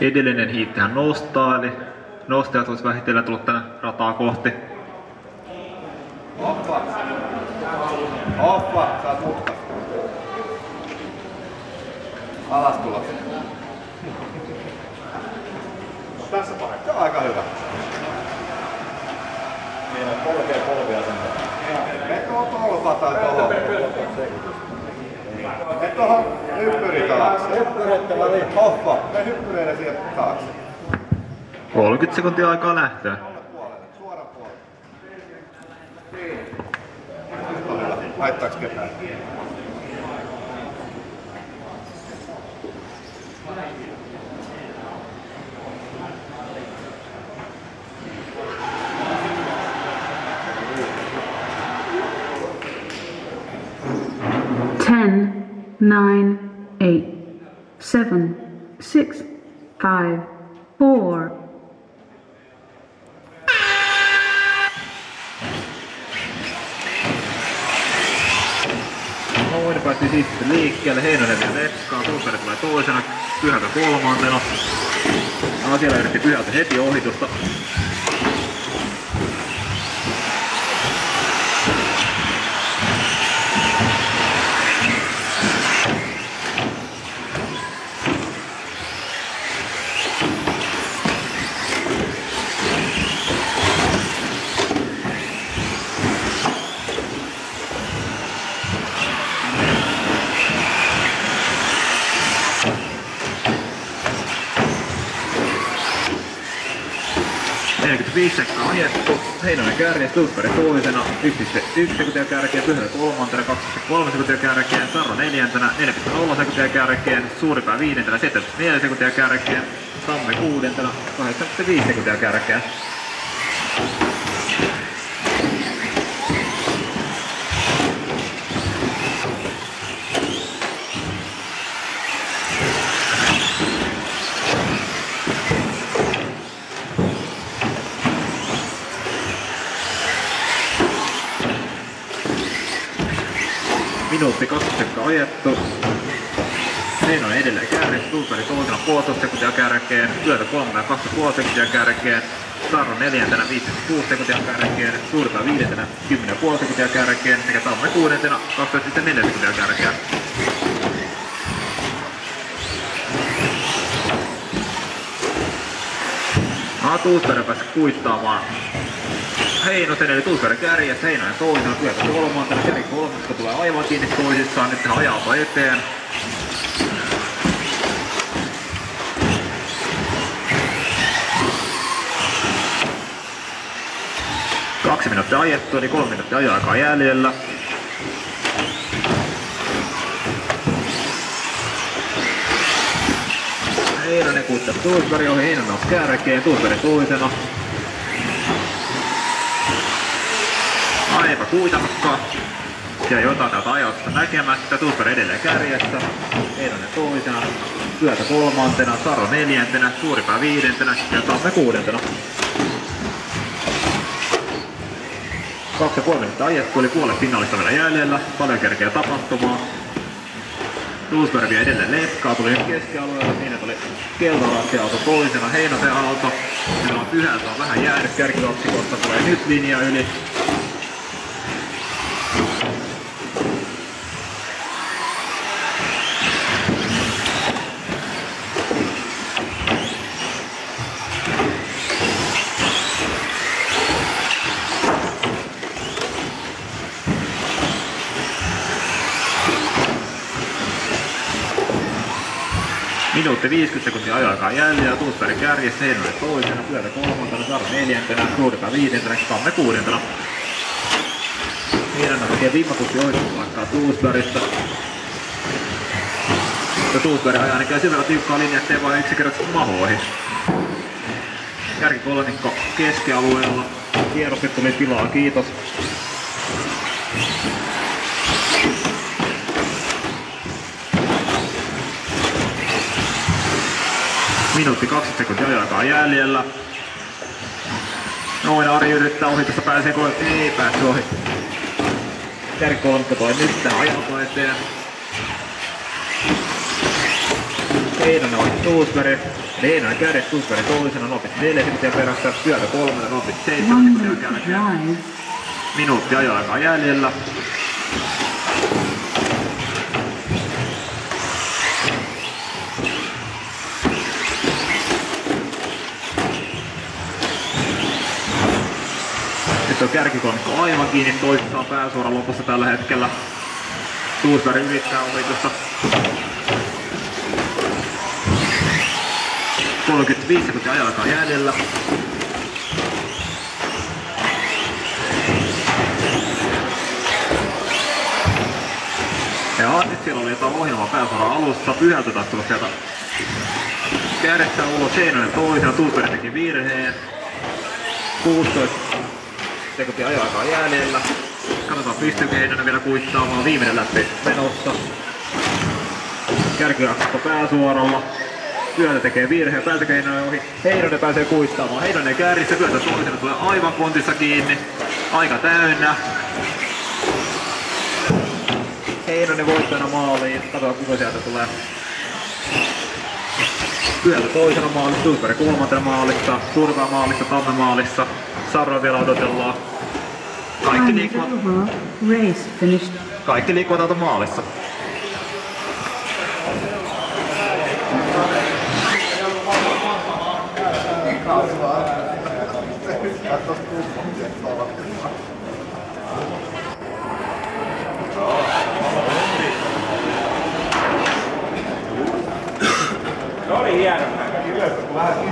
Edellinen hiittihän nostaa, eli nostajat olisi vähitellen tullut tänne rataa kohti. Hoppa! Hoppa! Sä oot mutkas. Alas tulos. Tässä parempi. Se on aika hyvä. Siinä on polkea polviasento. Me tuohon tolpa tai tohon. Me tohon hyppyri taakse. Hyppyrettä väliin. Hoppa! Me hyppyreille sieltä taakse. 30 sekuntia aikaa lähtöä. Suora puolelle. Niin. Nyt on hyvä. Haittaaks ketään? Ten, 9, 8, 7, 6, 5, 4. Noin päästiin sitten liikkeelle. Heinonen vielä letkaa. Tuupperi tulee toisena. Pyhältä kolmantena. Siellä yritti Pyhältä heti ohitusta. Sekkaa ajettu. Heinonen kärjessä, Tuupperi toisena, 1,1 sekuntia kärkeen, Pyhälä kolmantena, 2,3 sekuntia kärkeen, Sarro neljäntenä, 4,0 sekuntia kärkeen, Suuripää viidentenä, 7,4 sekuntia kärkeen, Tamme kuudentena, 8,5 sekuntia kärkeen. Minuutti 20 sekkaa ajettu. Heinonen edelleen kärjessä, Tuupperi toisena 1,5 sekuntia kärkeen, Pyhältä kolmantena 2,5 sekuntia kärkeen, Sarro neljäntenä 5,6 sekuntia kärkeen, Suuripää viidentenä 10,5 sekuntia kärkeen sekä Tamme kuudentena 12,4 sekuntia kärkeen. Tuupperi pääsi kuittaamaan Heinosen eli Tuupperi kärjessä, Heinonen toisena, Pyhältä kolmantena, Keri kolmosta tulee aivan kiinni toisissaan, nyt hän ajautuu eteen. Kaksi minuuttia ajettu, eli 3 minuuttia ajoaikaa jäljellä. Heinonen kuittaa Tuupperi ohi, Heinonen nousi kärkeen, Tuupperi toisena. Aipa kuitamatta. Ja jotain täältä ajauksesta näkemättä. Tuupperi edelleen kärjessä. Heinonen toisena. Pyhältä kolmantena. Sarro neljäntenä. Suuripää viidentenä. Ja Tamme kuudentena. 2,5 minuuttia ajettu. Eli puolet finaalista vielä jäljellä. Paljon kerkeä tapahtumaa. Tuupperi vie edelleen letkaa. Tuli nyt keskialueella. Siinä tuli keltarassi-auto toisena. Heinosen auto. Meillä on Pyhältä on vähän jäänyt kärkikaksikosta. Tulee nyt linja yli. Minuutti 50 sekuntia ajoaikaa jäljellä, Tuupperi kärjessä, Heinonen toisena, Pyhältä kolmantena, Sarro neljäntenä, Suuripää viidentenä, Tamme kuudentena. Heinonen hakee viimakutti ohituspaikkaa Tuusperistä. Mutta Tuupperi ajaa ainakin sen verran tiukkaa linjaa, ettei vaan yksinkertaisesti mahu ohi. Kärkikolmikko keskialueella. Kierrokset tuli tilaa, kiitos. Minuutti 20 sekuntia ajoaikaa jäljellä. Noin Ari yrittää ohitusta, pääseekö? Ei päässyt ohi. Kärkikolmikko toi nyt tähän ajautua eteen. Heinonen oli Tuusberg. Heinonen kärjessä Tuusberg toisena 0,4 sekuntia perässä. Työtä kolmella 0,7 1 sekuntia minute to kärkeen. drive. Minuutti ajoaikaa jäljellä. Nyt on kärkikolmikko aivan kiinni toisissaan pääsuoran lopussa tällä hetkellä. Tuusberg yrittää ohitusta. 35 sekuntia ajoaikaa jäljellä. Ja nyt siellä oli jotain ohjelmaa pääsuoran alussa. Pyhältä taas tullut sieltä kädessä ulos. Heinonen toisena. Tuusberg teki virheen. 16 sekuntia ajoaikaa jäljellä. Katsotaan pystyykö Heinonen vielä kuittaamaan. Viimeinen läpi menossa. Kärkikaksikko pääsuoralla. Pyötä tekee virheen. Pääseekö Heinonen ohi? Heinonen pääsee kuittaamaan. Heinonen kärjissä. Pyötä toisena tulee aivan kontissa kiinni. Aika täynnä. Heinonen voittajana maaliin. Katsotaan kuka sieltä tulee. Pyötä toisena maalissa. Tuusberg kolmantena maalissa. Surkaa maalissa. Tamme maalissa. Sarra vielä odotellaan. Kaikki Time is liikkuvat. over. Race finished. Kaikki liikkuvat täältä maalissa. Se oli hieno.